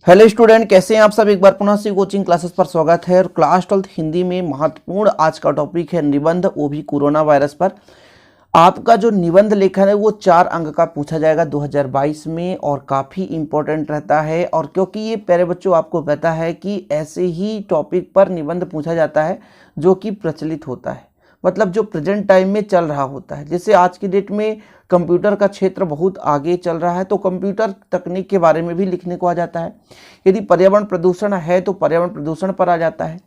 Hello student, कैसे हैं आप सब। एक बार पुनः से कोचिंग क्लासेस पर स्वागत है। और क्लास 12 हिंदी में महत्वपूर्ण आज का टॉपिक है निबंध, वो भी कोरोना वायरस पर। आपका जो निबंध लेखन है वो 4 अंक का पूछा जाएगा 2022 में और काफ़ी इंपॉर्टेंट रहता है। और क्योंकि ये प्यारे बच्चों आपको पता है कि ऐसे ही टॉपिक पर निबंध पूछा जाता है जो कि प्रचलित होता है, मतलब जो प्रेजेंट टाइम में चल रहा होता है। जैसे आज की डेट में कंप्यूटर का क्षेत्र बहुत आगे चल रहा है, तो कंप्यूटर तकनीक के बारे में भी लिखने को आ जाता है। यदि पर्यावरण प्रदूषण है तो पर्यावरण प्रदूषण पर आ जाता है।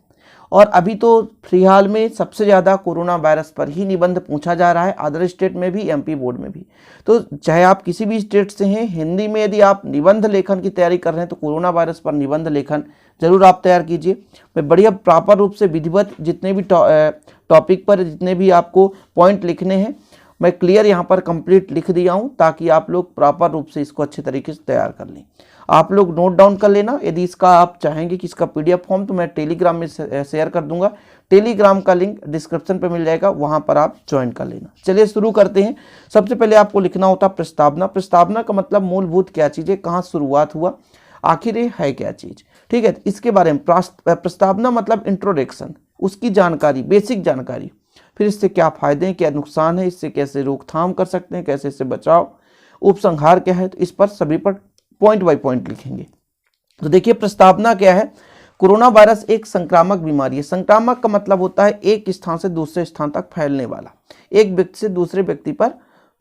और अभी तो फिलहाल में सबसे ज़्यादा कोरोना वायरस पर ही निबंध पूछा जा रहा है, अदर स्टेट में भी, एमपी बोर्ड में भी। तो चाहे आप किसी भी स्टेट से हैं, हिंदी में यदि आप निबंध लेखन की तैयारी कर रहे हैं तो कोरोना वायरस पर निबंध लेखन जरूर आप तैयार कीजिए। मैं बढ़िया प्रॉपर रूप से विधिवत जितने भी टॉपिक पर जितने भी आपको पॉइंट लिखने हैं मैं क्लियर यहाँ पर कंप्लीट लिख दिया हूँ, ताकि आप लोग प्रॉपर रूप से इसको अच्छे तरीके से तैयार कर लें। आप लोग नोट डाउन कर लेना। यदि इसका आप चाहेंगे कि इसका पीडीएफ फॉर्म तो मैं टेलीग्राम में शेयर कर दूंगा। टेलीग्राम का लिंक डिस्क्रिप्शन पे मिल जाएगा, वहां पर आप ज्वाइन कर लेना। चलिए शुरू करते हैं। सबसे पहले आपको लिखना होता है प्रस्तावना। प्रस्तावना का मतलब मूलभूत क्या चीज़ है, कहाँ शुरुआत हुआ, आखिर ये है क्या चीज़, ठीक है। इसके बारे में प्रस्तावना मतलब इंट्रोडक्शन, उसकी जानकारी, बेसिक जानकारी। फिर इससे क्या फायदे हैं, क्या नुकसान है, इससे कैसे रोकथाम कर सकते हैं, कैसे इससे बचाव, उपसंहार क्या है, तो इस पर सभी पर पॉइंट बाय पॉइंट लिखेंगे। तो देखिए प्रस्तावना क्या है। कोरोना वायरस एक संक्रामक बीमारी है। संक्रामक का मतलब होता है एक स्थान से दूसरे स्थान तक फैलने वाला, एक व्यक्ति से दूसरे व्यक्ति पर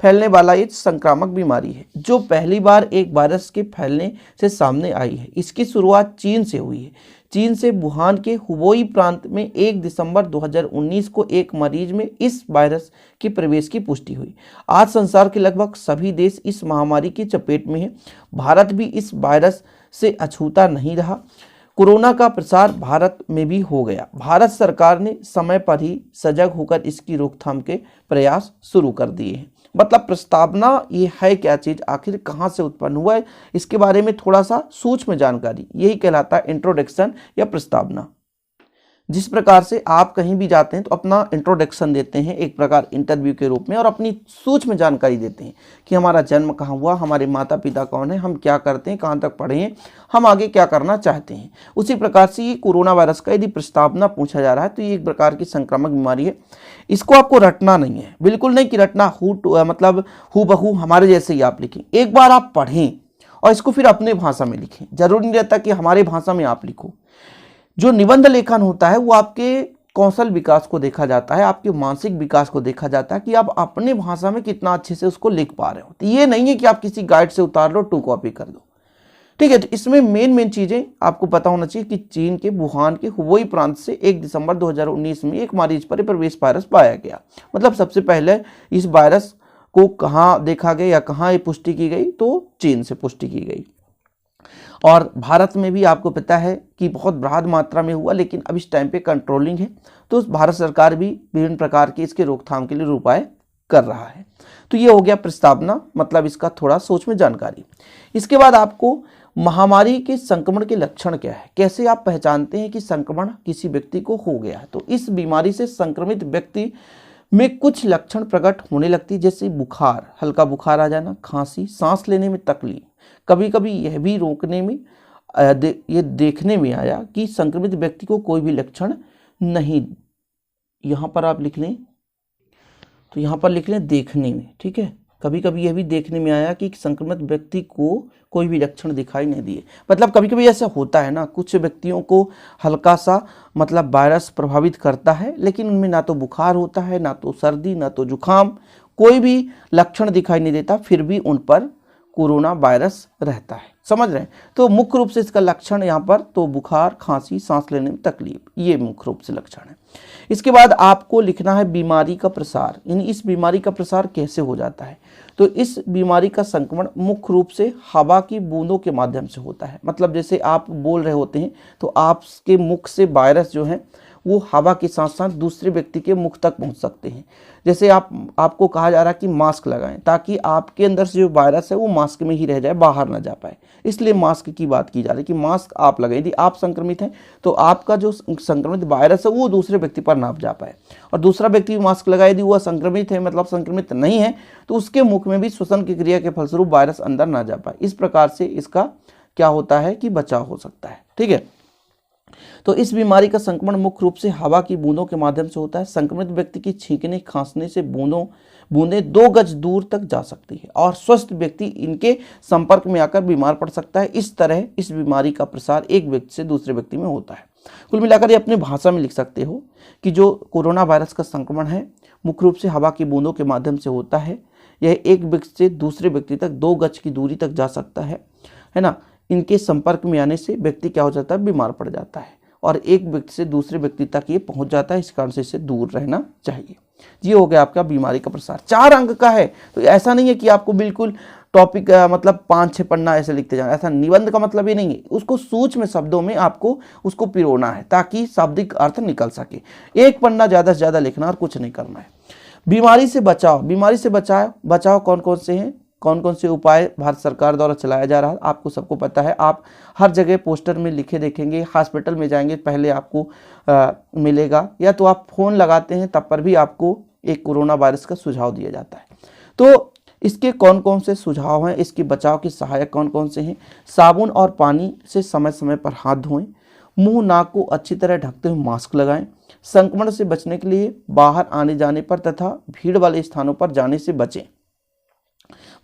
फैलने वाला ये संक्रामक बीमारी है, जो पहली बार एक वायरस के फैलने से सामने आई है। इसकी शुरुआत चीन से हुई है। चीन से वुहान के हुबेई प्रांत में 1 दिसंबर 2019 को एक मरीज में इस वायरस के प्रवेश की पुष्टि हुई। आज संसार के लगभग सभी देश इस महामारी की चपेट में हैं। भारत भी इस वायरस से अछूता नहीं रहा। कोरोना का प्रसार भारत में भी हो गया। भारत सरकार ने समय पर ही सजग होकर इसकी रोकथाम के प्रयास शुरू कर दिए हैं। मतलब प्रस्तावना ये है क्या चीज़, आखिर कहाँ से उत्पन्न हुआ है, इसके बारे में थोड़ा सा सूक्ष्म जानकारी, यही कहलाता है इंट्रोडक्शन या प्रस्तावना। जिस प्रकार से आप कहीं भी जाते हैं तो अपना इंट्रोडक्शन देते हैं एक प्रकार इंटरव्यू के रूप में, और अपनी सूक्ष्म जानकारी देते हैं कि हमारा जन्म कहाँ हुआ, हमारे माता पिता कौन है, हम क्या करते हैं, कहाँ तक पढ़े हैं, हम आगे क्या करना चाहते हैं। उसी प्रकार से ये कोरोना वायरस का यदि प्रस्तावना पूछा जा रहा है तो ये एक प्रकार की संक्रामक बीमारी है। इसको आपको रटना नहीं है, बिल्कुल नहीं कि रटना मतलब हूबहू हमारे जैसे ही आप लिखें। एक बार आप पढ़ें और इसको फिर अपने भाषा में लिखें। जरूरी नहीं रहता कि हमारे भाषा में आप लिखो। जो निबंध लेखन होता है वो आपके कौशल विकास को देखा जाता है, आपके मानसिक विकास को देखा जाता है कि आप अपने भाषा में कितना अच्छे से उसको लिख पा रहे हो। तो ये नहीं है कि आप किसी गाइड से उतार लो, 2 कॉपी कर दो, ठीक है। तो इसमें मेन चीजें आपको पता होना चाहिए कि चीन के वुहान के हुबेई प्रांत से 1 दिसंबर 2019 में एक मरीज पर प्रवेश वायरस पाया गया। मतलब सबसे पहले इस वायरस को कहाँ देखा गया या कहाँ ये पुष्टि की गई, तो चीन से पुष्टि की गई। और भारत में भी आपको पता है कि बहुत बृहद मात्रा में हुआ, लेकिन अब इस टाइम पे कंट्रोलिंग है। तो भारत सरकार भी विभिन्न प्रकार के इसके रोकथाम के लिए उपाय कर रहा है। तो ये हो गया प्रस्तावना, मतलब इसका थोड़ा सोच में जानकारी। इसके बाद आपको महामारी के संक्रमण के लक्षण क्या है, कैसे आप पहचानते हैं कि संक्रमण किसी व्यक्ति को हो गया है। तो इस बीमारी से संक्रमित व्यक्ति में कुछ लक्षण प्रकट होने लगती, जैसे बुखार, हल्का बुखार आ जाना, खांसी, सांस लेने में तकलीफ। कभी कभी यह भी रोकने में ये देखने में आया कि संक्रमित व्यक्ति को कोई भी लक्षण नहीं, यहाँ पर आप लिख लें, तो यहाँ पर लिख लें देखने में, ठीक है। कभी कभी यह भी देखने में आया कि संक्रमित व्यक्ति को कोई भी लक्षण दिखाई नहीं दिए। मतलब कभी कभी ऐसा होता है ना, कुछ व्यक्तियों को हल्का सा मतलब वायरस प्रभावित करता है, लेकिन उनमें ना तो बुखार होता है, ना तो सर्दी, ना तो जुकाम, कोई भी लक्षण दिखाई नहीं देता, फिर भी उन पर कोरोना वायरस रहता है। समझ रहे हैं। तो मुख्य रूप से इसका लक्षण यहाँ पर तो बुखार, खांसी, सांस लेने में तकलीफ, ये मुख्य रूप से लक्षण है। इसके बाद आपको लिखना है बीमारी का प्रसार, यानी इस बीमारी का प्रसार कैसे हो जाता है। तो इस बीमारी का संक्रमण मुख्य रूप से हवा की बूंदों के माध्यम से होता है। मतलब जैसे आप बोल रहे होते हैं तो आपके मुख से वायरस जो है वो हवा के साथ साथ दूसरे व्यक्ति के मुख तक पहुंच सकते हैं। जैसे आपको कहा जा रहा है कि मास्क लगाएं, ताकि आपके अंदर से जो वायरस है वो मास्क में ही रह जाए, बाहर ना जा पाए। इसलिए मास्क की बात की जा रही है कि मास्क आप लगाएं। यदि आप संक्रमित हैं तो आपका जो संक्रमित वायरस है वो दूसरे व्यक्ति पर ना जा पाए, और दूसरा व्यक्ति भी मास्क लगाए, यदि वह संक्रमित है मतलब संक्रमित नहीं है, तो उसके मुख में भी श्वसन की क्रिया के फलस्वरूप वायरस अंदर ना जा पाए। इस प्रकार से इसका क्या होता है कि बचाव हो सकता है। ठीक है, तो इस बीमारी का संक्रमण मुख्य रूप से हवा की बूंदों के माध्यम से होता है। संक्रमित व्यक्ति की छींकने खांसने से बूंदें 2 गज दूर तक जा सकती है और स्वस्थ व्यक्ति इनके संपर्क में आकर बीमार पड़ सकता है। इस तरह इस बीमारी का प्रसार एक व्यक्ति से दूसरे व्यक्ति में होता है। कुल मिलाकर ये अपने भाषा में लिख सकते हो कि जो कोरोना वायरस का संक्रमण है मुख्य रूप से हवा की बूंदों के माध्यम से होता है। यह एक व्यक्ति से दूसरे व्यक्ति तक 2 गज की दूरी तक जा सकता है ना। इनके संपर्क में आने से व्यक्ति क्या हो जाता है, बीमार पड़ जाता है और एक व्यक्ति से दूसरे व्यक्ति तक ये पहुंच जाता है। इस कारण से इससे दूर रहना चाहिए। ये हो गया आपका बीमारी का प्रसार। 4 अंक का है, तो ऐसा नहीं है कि आपको बिल्कुल टॉपिक मतलब 5-6 पन्ना ऐसे लिखते जाना। ऐसा निबंध का मतलब ये नहीं है, उसको सूक्ष्म शब्दों में आपको उसको पिरोना है ताकि शाब्दिक अर्थ निकल सके। 1 पन्ना ज़्यादा से ज़्यादा लिखना और कुछ नहीं करना है। बीमारी से बचाव, बीमारी से बचाव कौन कौन से हैं, कौन कौन से उपाय भारत सरकार द्वारा चलाया जा रहा है आपको सबको पता है। आप हर जगह पोस्टर में लिखे देखेंगे, हॉस्पिटल में जाएंगे पहले आपको मिलेगा, या तो आप फ़ोन लगाते हैं तब पर भी आपको एक कोरोना वायरस का सुझाव दिया जाता है। तो इसके कौन कौन से सुझाव हैं, इसके बचाव के सहायक कौन कौन से हैं। साबुन और पानी से समय समय पर हाथ धोएं, मुंह नाक को अच्छी तरह ढकते हुए मास्क लगाएं। संक्रमण से बचने के लिए बाहर आने जाने पर तथा भीड़ वाले स्थानों पर जाने से बचें।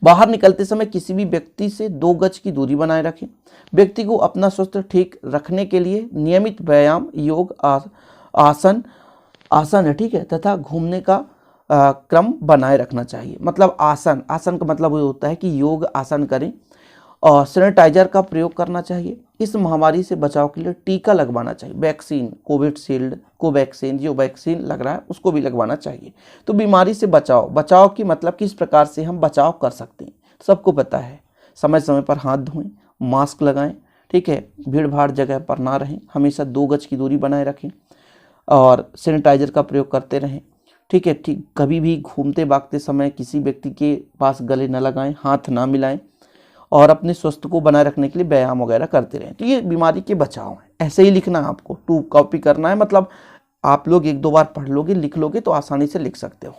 बाहर निकलते समय किसी भी व्यक्ति से 2 गज की दूरी बनाए रखें। व्यक्ति को अपना स्वास्थ्य ठीक रखने के लिए नियमित व्यायाम, योग, आसन है, ठीक है, तथा घूमने का क्रम बनाए रखना चाहिए। मतलब आसन का मतलब ये होता है कि योग आसन करें और सैनिटाइजर का प्रयोग करना चाहिए। इस महामारी से बचाव के लिए टीका लगवाना चाहिए। वैक्सीन, कोविशील्ड, कोवैक्सीन, जो वैक्सीन लग रहा है उसको भी लगवाना चाहिए। तो बीमारी से बचाव की मतलब किस प्रकार से हम बचाव कर सकते हैं सबको पता है। समय समय पर हाथ धोएं, मास्क लगाएं, ठीक है, भीड़ भाड़ जगह पर ना रहें, हमेशा 2 गज की दूरी बनाए रखें और सैनिटाइजर का प्रयोग करते रहें। ठीक है, कभी भी घूमते भागते समय किसी व्यक्ति के पास गले न लगाएं, हाथ ना मिलाएं और अपने स्वास्थ्य को बनाए रखने के लिए व्यायाम वगैरह करते रहें। तो ये बीमारी के बचाव हैं। ऐसे ही लिखना है आपको, 2 कॉपी करना है, मतलब आप लोग 1-2 बार पढ़ लोगे, लिख लोगे तो आसानी से लिख सकते हो।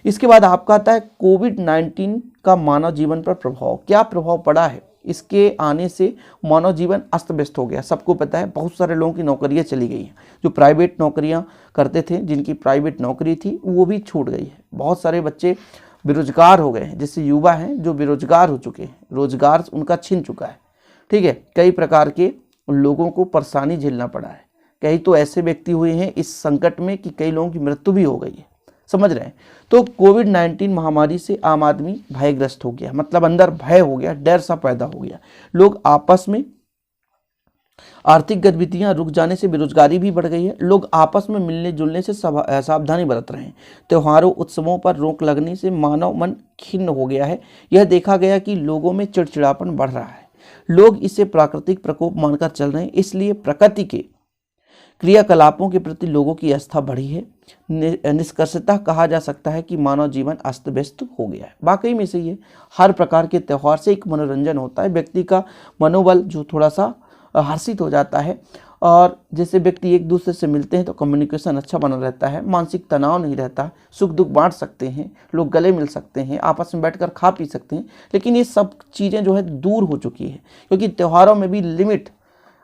इसके बाद आपका आता है कोविड-19 का मानव जीवन पर प्रभाव। क्या प्रभाव पड़ा है? इसके आने से मानव जीवन अस्त व्यस्त हो गया। सबको पता है बहुत सारे लोगों की नौकरियां चली गई हैं। जो प्राइवेट नौकरियां करते थे, जिनकी प्राइवेट नौकरी थी, वो भी छूट गई है। बहुत सारे बच्चे बेरोजगार हो गए हैं, जैसे युवा हैं जो बेरोजगार हो चुके हैं, रोजगार उनका छिन चुका है। ठीक है, कई प्रकार के लोगों को परेशानी झेलना पड़ा है। कई तो ऐसे व्यक्ति हुए हैं इस संकट में कि कई लोगों की मृत्यु भी हो गई है। समझ रहे हैं? तो कोविड-19 महामारी से आम आदमी भयग्रस्त हो गया, मतलब अंदर भय हो गया, डर सा पैदा हो गया। लोग आपस में, आर्थिक गतिविधियां रुक जाने से बेरोजगारी भी बढ़ गई है। लोग आपस में मिलने जुलने से सावधानी बरत रहे हैं। त्योहारों उत्सवों पर रोक लगने से मानव मन खिन्न हो गया है। यह देखा गया कि लोगों में चिड़चिड़ापन बढ़ रहा है। लोग इसे प्राकृतिक प्रकोप मानकर चल रहे हैं, इसलिए प्रकृति के क्रियाकलापों के प्रति लोगों की आस्था बढ़ी है। निष्कर्षतः कहा जा सकता है कि मानव जीवन अस्त व्यस्त हो गया है। वाकई में सही है। हर प्रकार के त्यौहार से एक मनोरंजन होता है, व्यक्ति का मनोबल जो थोड़ा सा हर्षित हो जाता है, और जैसे व्यक्ति एक दूसरे से मिलते हैं तो कम्युनिकेशन अच्छा बना रहता है, मानसिक तनाव नहीं रहता, सुख दुख बांट सकते हैं, लोग गले मिल सकते हैं, आपस में बैठकर खा पी सकते हैं। लेकिन ये सब चीज़ें जो है दूर हो चुकी है, क्योंकि त्योहारों में भी लिमिट,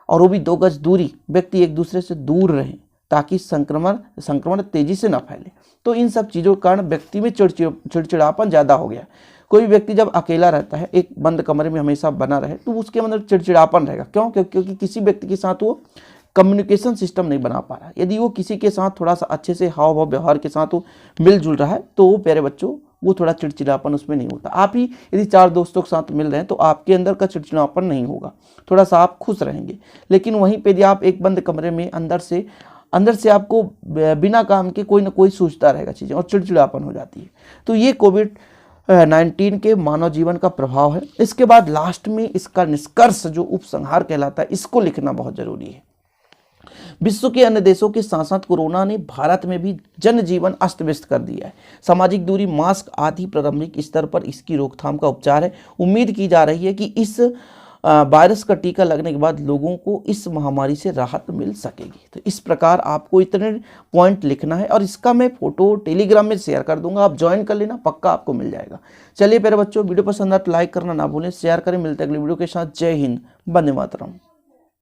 और वो भी 2 गज दूरी, व्यक्ति एक दूसरे से दूर रहें ताकि संक्रमण तेजी से न फैले। तो इन सब चीज़ों के कारण व्यक्ति में चिड़चिड़ापन ज़्यादा हो गया। कोई व्यक्ति जब अकेला रहता है, एक बंद कमरे में हमेशा बना रहे, तो उसके अंदर चिड़चिड़ापन रहेगा। क्यों? क्योंकि किसी व्यक्ति के साथ वो कम्युनिकेशन सिस्टम नहीं बना पा रहा है। यदि वो किसी के साथ थोड़ा सा अच्छे से हाव भाव व्यवहार के साथ वो मिलजुल रहा है, तो वो प्यारे बच्चों, वो थोड़ा चिड़चिड़ापन उसमें नहीं होता। आप ही यदि 4 दोस्तों के साथ मिल रहे हैं तो आपके अंदर का चिड़चिड़ापन नहीं होगा, थोड़ा सा आप खुश रहेंगे। लेकिन वहीं पे यदि आप एक बंद कमरे में अंदर से आपको बिना काम के कोई ना कोई सोचता रहेगा चीज़ें, और चिड़चिड़ापन हो जाती है। तो ये कोविड-19 के मानव जीवन का प्रभाव है। इसके बाद लास्ट में इसका निष्कर्ष जो उपसंहार कहलाता है, इसको लिखना बहुत जरूरी है। विश्व के अन्य देशों के साथ साथ कोरोना ने भारत में भी जनजीवन अस्त व्यस्त कर दिया है। सामाजिक दूरी, मास्क आदि प्रारंभिक स्तर पर इसकी रोकथाम का उपचार है। उम्मीद की जा रही है कि इस वायरस का टीका लगने के बाद लोगों को इस महामारी से राहत मिल सकेगी। तो इस प्रकार आपको इतने पॉइंट लिखना है और इसका मैं फोटो टेलीग्राम में शेयर कर दूंगा, आप ज्वाइन कर लेना, पक्का आपको मिल जाएगा। चलिए प्यारे बच्चों, वीडियो पसंद आए तो लाइक करना ना भूलें, शेयर करें। मिलते हैं अगली वीडियो के साथ। जय हिंद, वंदे मातरम।